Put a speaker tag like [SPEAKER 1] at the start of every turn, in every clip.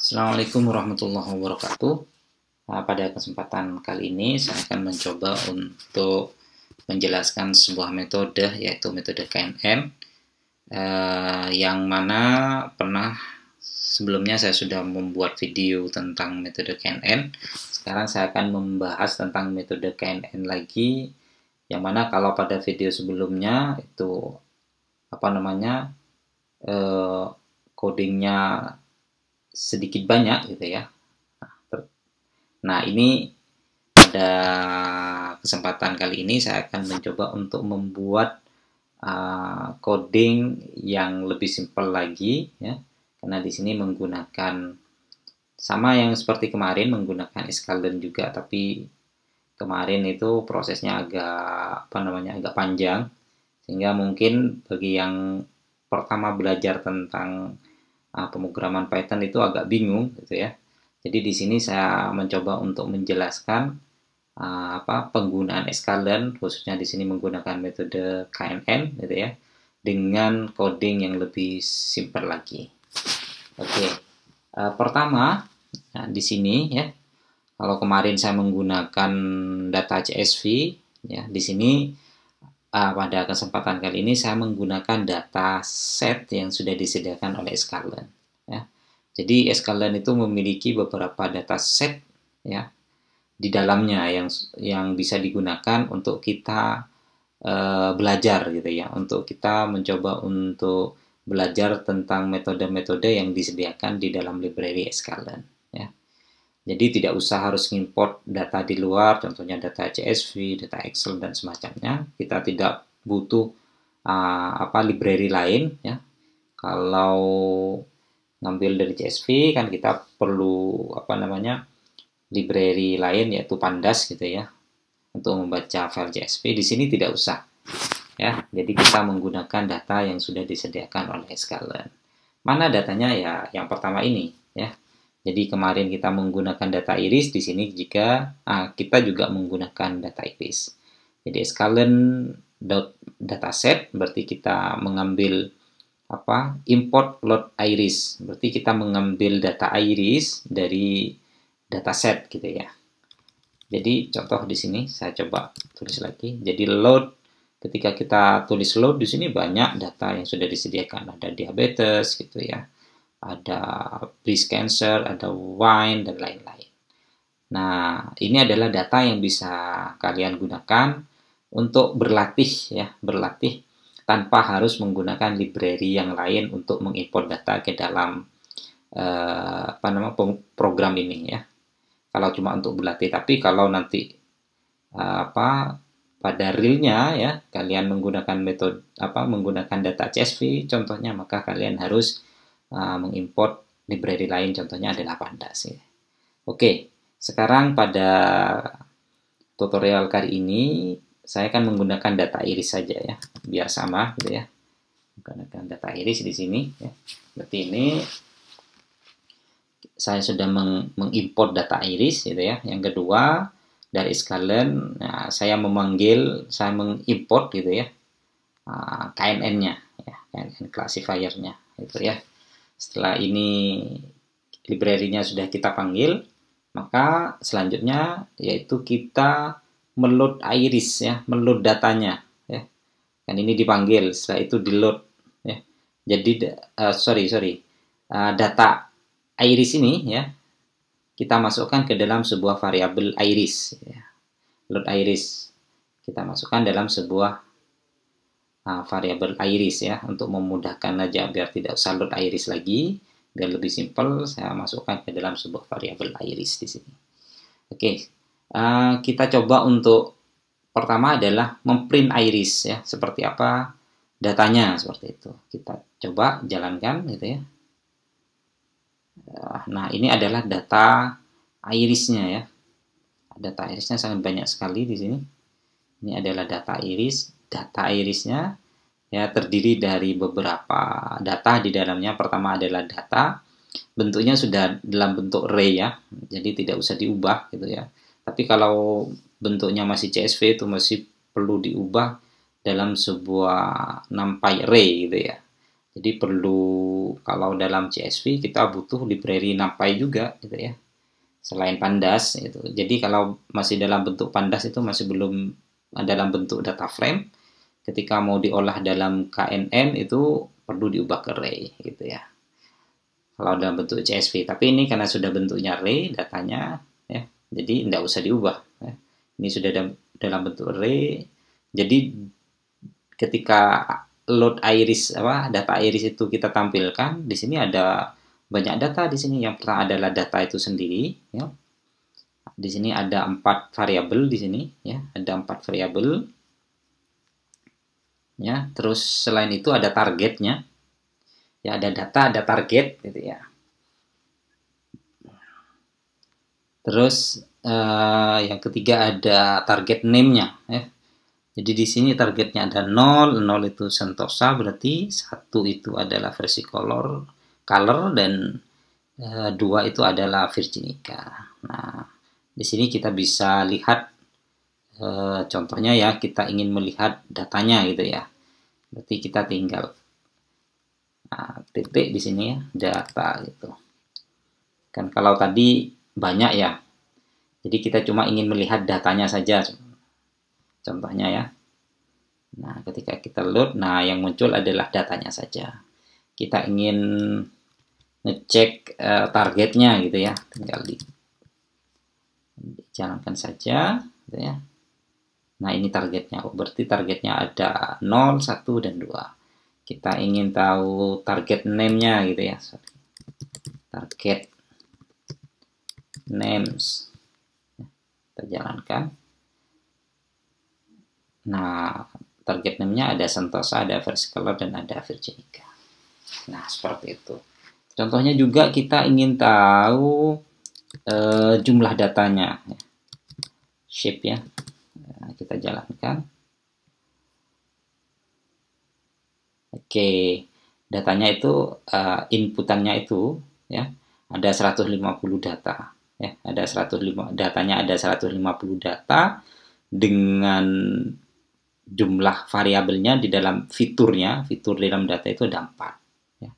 [SPEAKER 1] Assalamualaikum warahmatullahi wabarakatuh. Pada kesempatan kali ini saya akan mencoba untuk menjelaskan sebuah metode, yaitu metode KNN, yang mana pernah sebelumnya saya sudah membuat video tentang metode KNN. Sekarang saya akan membahas tentang metode KNN lagi, yang mana kalau pada video sebelumnya itu codingnya sedikit banyak gitu ya. Nah, ini pada kesempatan kali ini saya akan mencoba untuk membuat coding yang lebih simpel lagi ya. Karena di sini menggunakan sama yang seperti kemarin, menggunakan escalern juga, tapi kemarin itu prosesnya agak agak panjang, sehingga mungkin bagi yang pertama belajar tentang pemrograman Python itu agak bingung gitu ya. Jadi di sini saya mencoba untuk menjelaskan penggunaan escalern, khususnya di sini menggunakan metode KNN gitu ya, dengan coding yang lebih simpel lagi. Oke. Pertama, di sini ya, kalau kemarin saya menggunakan data CSV ya, di sini pada kesempatan kali ini saya menggunakan data set yang sudah disediakan oleh escalern ya. Jadi escalern itu memiliki beberapa data set ya di dalamnya yang bisa digunakan untuk kita belajar gitu ya, untuk kita mencoba untuk belajar tentang metode-metode yang disediakan di dalam library escalern ya. Jadi tidak usah harus import data di luar, contohnya data CSV, data Excel dan semacamnya. Kita tidak butuh library lain ya. Kalau ngambil dari CSV kan kita perlu library lain, yaitu Pandas gitu ya, untuk membaca file CSV. Di sini tidak usah ya. Jadi kita menggunakan data yang sudah disediakan oleh escalern. Mana datanya ya? Yang pertama ini ya. Jadi kemarin kita menggunakan data iris, di sini jika kita juga menggunakan data iris. Jadi escalern.dataset berarti kita mengambil import load iris, berarti kita mengambil data iris dari dataset gitu ya. Jadi contoh di sini saya coba tulis lagi. Jadi load, ketika kita tulis load di sini banyak data yang sudah disediakan, ada diabetes gitu ya, ada breast cancer, ada wine dan lain-lain. Nah, ini adalah data yang bisa kalian gunakan untuk berlatih ya, berlatih tanpa harus menggunakan library yang lain untuk mengimport data ke dalam program ini ya. Kalau cuma untuk berlatih, tapi kalau nanti pada realnya ya kalian menggunakan metode menggunakan data CSV contohnya, maka kalian harus mengimport library lain, contohnya adalah Pandas ya. Oke, sekarang pada tutorial kali ini saya akan menggunakan data iris saja ya, biar sama gitu ya. Menggunakan data iris di sini ya. Berarti ini saya sudah mengimport data iris gitu ya. Yang kedua, dari escalern saya mengimport gitu ya KNN-nya ya, KNN classifier-nya gitu ya. Setelah ini library-nya sudah kita panggil, maka selanjutnya yaitu kita meload iris ya, meload datanya ya. Kan ini dipanggil, setelah itu di load ya. Jadi data iris ini ya kita masukkan ke dalam sebuah variabel iris ya. Load iris kita masukkan dalam sebuah variabel iris ya, untuk memudahkan aja biar tidak usah load iris lagi, biar lebih simpel saya masukkan ke dalam sebuah variabel iris di sini. Oke. Kita coba untuk pertama adalah memprint iris ya, seperti apa datanya, seperti itu. Kita coba jalankan gitu ya. Nah, ini adalah data irisnya ya. Data irisnya sangat banyak sekali di sini. Ini adalah data iris. Data irisnya ya terdiri dari beberapa data di dalamnya. Pertama adalah data, bentuknya sudah dalam bentuk array ya, jadi tidak usah diubah gitu ya. Tapi kalau bentuknya masih CSV itu masih perlu diubah dalam sebuah NumPy array gitu ya. Jadi perlu, kalau dalam CSV kita butuh library NumPy juga gitu ya, selain pandas itu. Jadi kalau masih dalam bentuk pandas itu masih belum dalam bentuk data frame, ketika mau diolah dalam KNN itu perlu diubah ke array gitu ya, kalau dalam bentuk CSV. Tapi ini karena sudah bentuknya array datanya ya, jadi tidak usah diubah ya. Ini sudah dalam bentuk array, jadi ketika load iris data iris itu kita tampilkan di sini, ada banyak data di sini. Yang pertama adalah data itu sendiri ya. Di sini ada 4 variabel di sini ya, ada 4 variabel ya. Terus selain itu ada targetnya ya, ada data, ada target gitu ya. Terus yang ketiga ada target name-nya ya. Jadi di sini targetnya ada 0 itu Sentosa, berarti 1 itu adalah versi color dan 2 itu adalah Virginica. Nah, di sini kita bisa lihat contohnya ya, kita ingin melihat datanya gitu ya. Berarti kita tinggal titik di sini ya, data gitu. Kan kalau tadi banyak ya. Jadi kita cuma ingin melihat datanya saja. Contohnya ya. Nah, ketika kita load, nah yang muncul adalah datanya saja. Kita ingin ngecek targetnya gitu ya, tinggal dijalankan saja gitu ya. Nah, ini targetnya. Berarti targetnya ada 0, 1, dan 2. Kita ingin tahu target name-nya gitu ya. Target names. Kita jalankan. Nah, target name-nya ada Sentosa, ada Versicolor, dan ada Virginica. Nah, seperti itu. Contohnya juga kita ingin tahu jumlah datanya. Shape ya. Nah, kita jalankan. Oke, datanya itu inputannya itu ya ada 150 data ya, ada 105 datanya, ada 150 data dengan jumlah variabelnya di dalam fitur di dalam data itu ada 4 ya.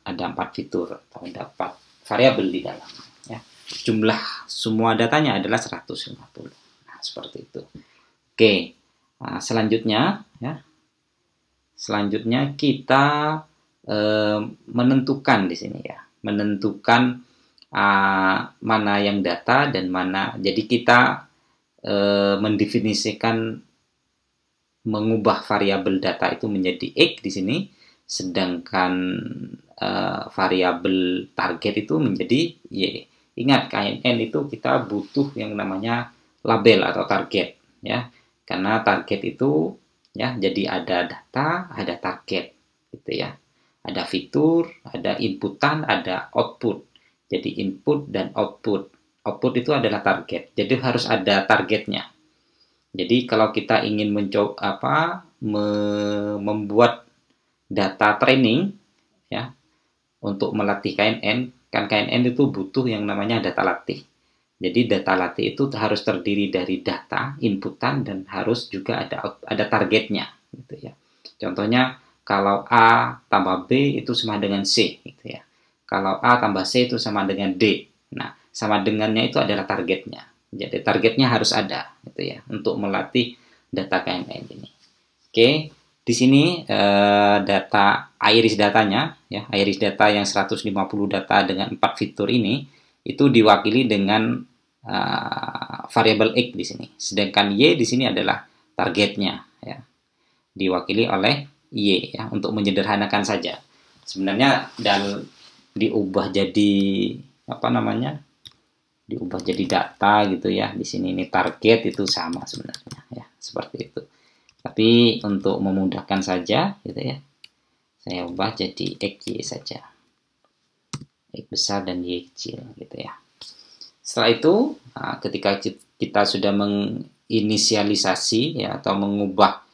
[SPEAKER 1] Ada 4 fitur atau ada 4 variabel di dalam ya. Jumlah semua datanya adalah 150. Nah, seperti itu. Oke. Nah, selanjutnya kita menentukan di sini ya, menentukan mana yang data dan mana. Jadi kita mendefinisikan, mengubah variabel data itu menjadi X di sini, sedangkan variabel target itu menjadi Y. Ingat, KNN itu kita butuh yang namanya label atau target ya, karena target itu ya, jadi ada data, ada target gitu ya. Ada fitur, ada inputan, ada output. Jadi input dan output. Output itu adalah target. Jadi harus ada targetnya. Jadi kalau kita ingin membuat data training ya, untuk melatih KNN, kan KNN itu butuh yang namanya data latih. Jadi data latih itu harus terdiri dari data, inputan, dan harus juga ada targetnya gitu ya. Contohnya kalau A tambah B itu sama dengan C gitu ya. Kalau A tambah C itu sama dengan D. Nah, sama dengannya itu adalah targetnya. Jadi targetnya harus ada gitu ya, untuk melatih data KNN ini. Oke, di sini data iris datanya ya, iris data yang 150 data dengan 4 fitur ini itu diwakili dengan variabel X di sini. Sedangkan Y di sini adalah targetnya ya. Diwakili oleh Y ya, untuk menyederhanakan saja. Sebenarnya diubah jadi diubah jadi data gitu ya. Di sini ini target itu sama sebenarnya ya, seperti itu. Tapi untuk memudahkan saja gitu ya, saya ubah jadi XY saja. X besar dan Y kecil gitu ya. Setelah itu, ketika kita sudah menginisialisasi ya, atau mengubah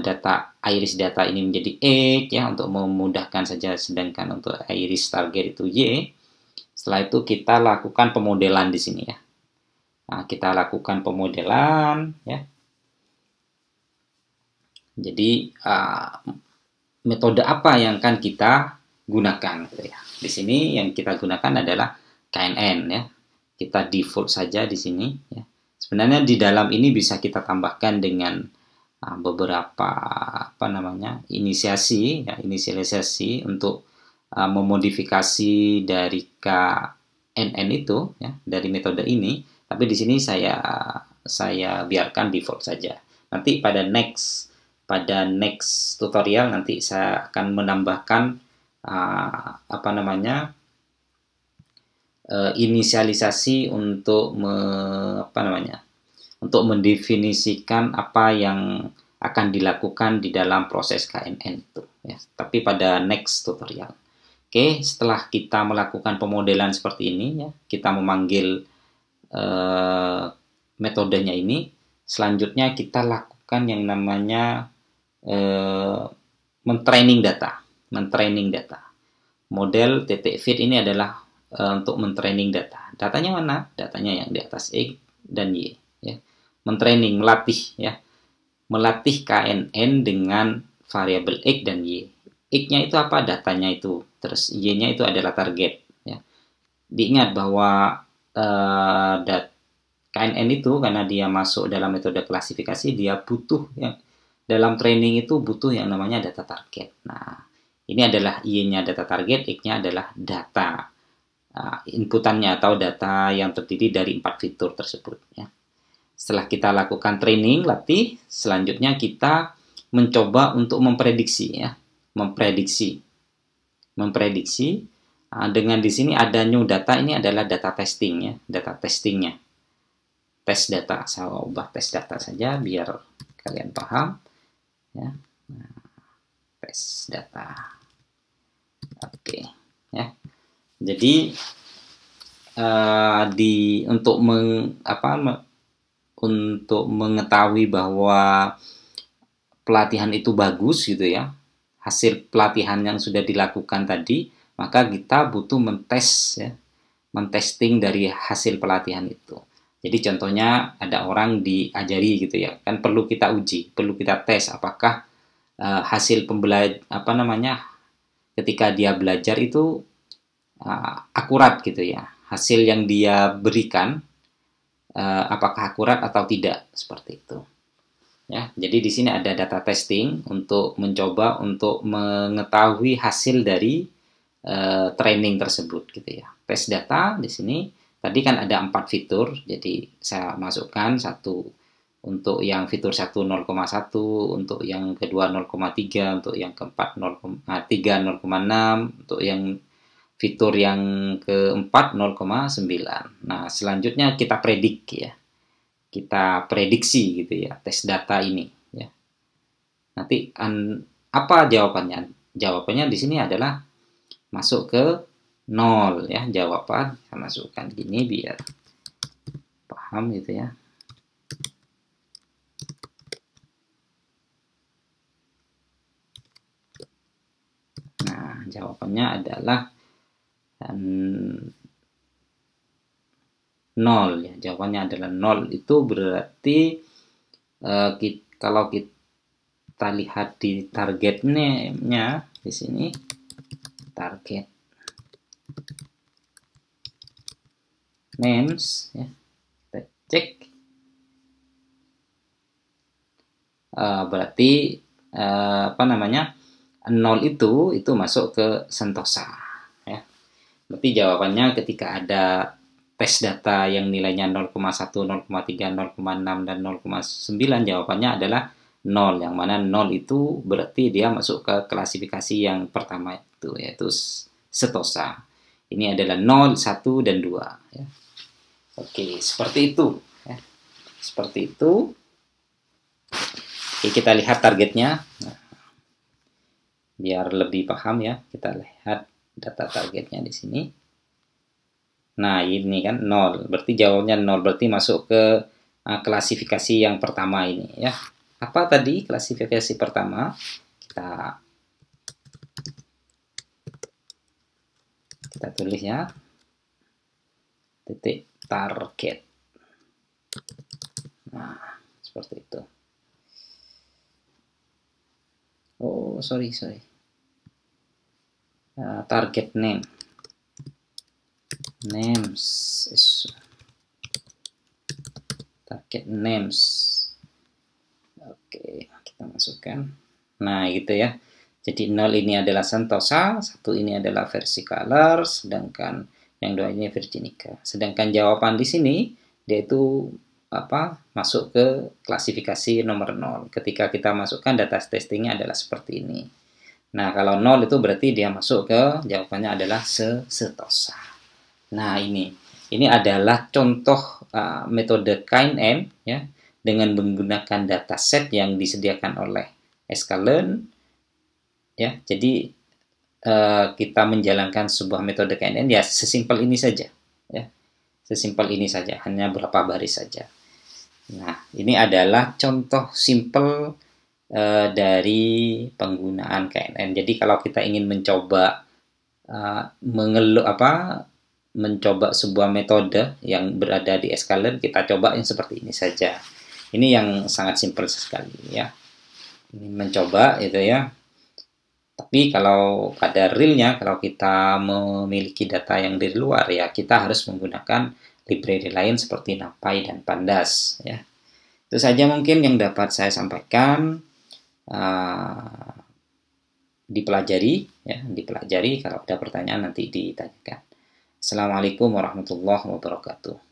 [SPEAKER 1] data iris data ini menjadi X ya, untuk memudahkan saja, sedangkan untuk iris target itu Y. Setelah itu kita lakukan pemodelan di sini ya. Nah, kita lakukan pemodelan ya. Jadi metode apa yang akan kita gunakan gitu ya. Di sini yang kita gunakan adalah KNN ya. Kita default saja di sini ya. Sebenarnya di dalam ini bisa kita tambahkan dengan beberapa inisialisasi untuk memodifikasi dari KNN itu ya, dari metode ini. Tapi di sini saya biarkan default saja. Nanti pada next tutorial nanti saya akan menambahkan inisialisasi untuk untuk mendefinisikan apa yang akan dilakukan di dalam proses KNN itu ya. Tapi pada next tutorial. Oke, setelah kita melakukan pemodelan seperti ini ya, kita memanggil metodenya ini, selanjutnya kita lakukan yang namanya mentraining data. Model .fit ini adalah untuk mentraining data. Datanya mana? Datanya yang di atas X dan Y ya. Melatih KNN dengan variabel X dan Y. X-nya itu apa? Datanya itu. Terus Y-nya itu adalah target ya. Diingat bahwa KNN itu karena dia masuk dalam metode klasifikasi, dia butuh yang dalam training itu butuh yang namanya data target. Nah, ini adalah Y-nya data target, X-nya adalah data inputannya atau data yang terdiri dari 4 fitur tersebut ya. Setelah kita lakukan training, latih, selanjutnya kita mencoba untuk memprediksi ya. Memprediksi. Dengan di sini ada new data, ini adalah data testing ya, data testingnya. Tes data, saya ubah tes data saja biar kalian paham ya. Nah, tes data. Oke ya. Jadi untuk mengetahui bahwa pelatihan itu bagus gitu ya, hasil pelatihan yang sudah dilakukan tadi, maka kita butuh mentesting dari hasil pelatihan itu. Jadi contohnya ada orang diajari gitu ya, kan perlu kita uji, perlu kita tes apakah hasil ketika dia belajar itu akurat gitu ya, hasil yang dia berikan apakah akurat atau tidak, seperti itu ya. Jadi di sini ada data testing untuk mencoba untuk mengetahui hasil dari training tersebut gitu ya. Tes data di sini tadi kan ada 4 fitur, jadi saya masukkan satu untuk yang fitur 1 0,1, untuk yang kedua 0,3, untuk yang keempat 3 0,6, untuk yang fitur yang keempat 0,9. Nah, selanjutnya kita prediksi gitu ya, tes data ini ya. Nanti apa jawabannya? Jawabannya di sini adalah masuk ke 0 ya, jawaban saya masukkan gini biar paham gitu ya. Nah, jawabannya adalah 0 ya. Jawabannya adalah 0. Itu berarti kalau kita lihat di target name-nya di sini, target names ya, kita cek berarti 0 itu masuk ke Sentosa ya. Berarti jawabannya ketika ada tes data yang nilainya 0,1, 0,3, 0,6 dan 0,9, jawabannya adalah 0, yang mana 0 itu berarti dia masuk ke klasifikasi yang pertama itu, yaitu Setosa. Ini adalah 0, 1, dan 2 ya. Oke, seperti itu ya. Seperti itu. Oke, kita lihat targetnya. Nah, biar lebih paham ya, kita lihat data targetnya di sini. Nah, ini kan 0, berarti jawabnya 0, berarti masuk ke klasifikasi yang pertama ini ya. Apa tadi klasifikasi pertama? Kita tulis ya, titik target. Nah, seperti itu. Oh, sorry. target name, target names. Oke, kita masukkan. Nah, gitu ya. Jadi 0 ini adalah Sentosa, 1 ini adalah Versicolor, sedangkan yang 2 ini Virginica. Sedangkan jawaban di sini dia itu masuk ke klasifikasi nomor 0. Ketika kita masukkan data testingnya adalah seperti ini. Nah, kalau 0 itu berarti dia masuk ke jawabannya adalah Sentosa. Nah, ini adalah contoh metode KNN ya, dengan menggunakan dataset yang disediakan oleh sklearn ya. Jadi kita menjalankan sebuah metode KNN ya sesimpel ini saja ya. Sesimpel ini saja, hanya berapa baris saja. Nah, ini adalah contoh simple dari penggunaan KNN. Jadi kalau kita ingin mencoba mencoba sebuah metode yang berada di sklearn, kita coba yang seperti ini saja. Ini yang sangat simpel sekali ya. Ini mencoba itu ya. Tapi kalau pada realnya, kalau kita memiliki data yang dari luar ya, kita harus menggunakan library lain seperti NumPy dan Pandas ya. Itu saja mungkin yang dapat saya sampaikan. Dipelajari ya, dipelajari. Kalau ada pertanyaan nanti ditanyakan. Assalamualaikum warahmatullahi wabarakatuh.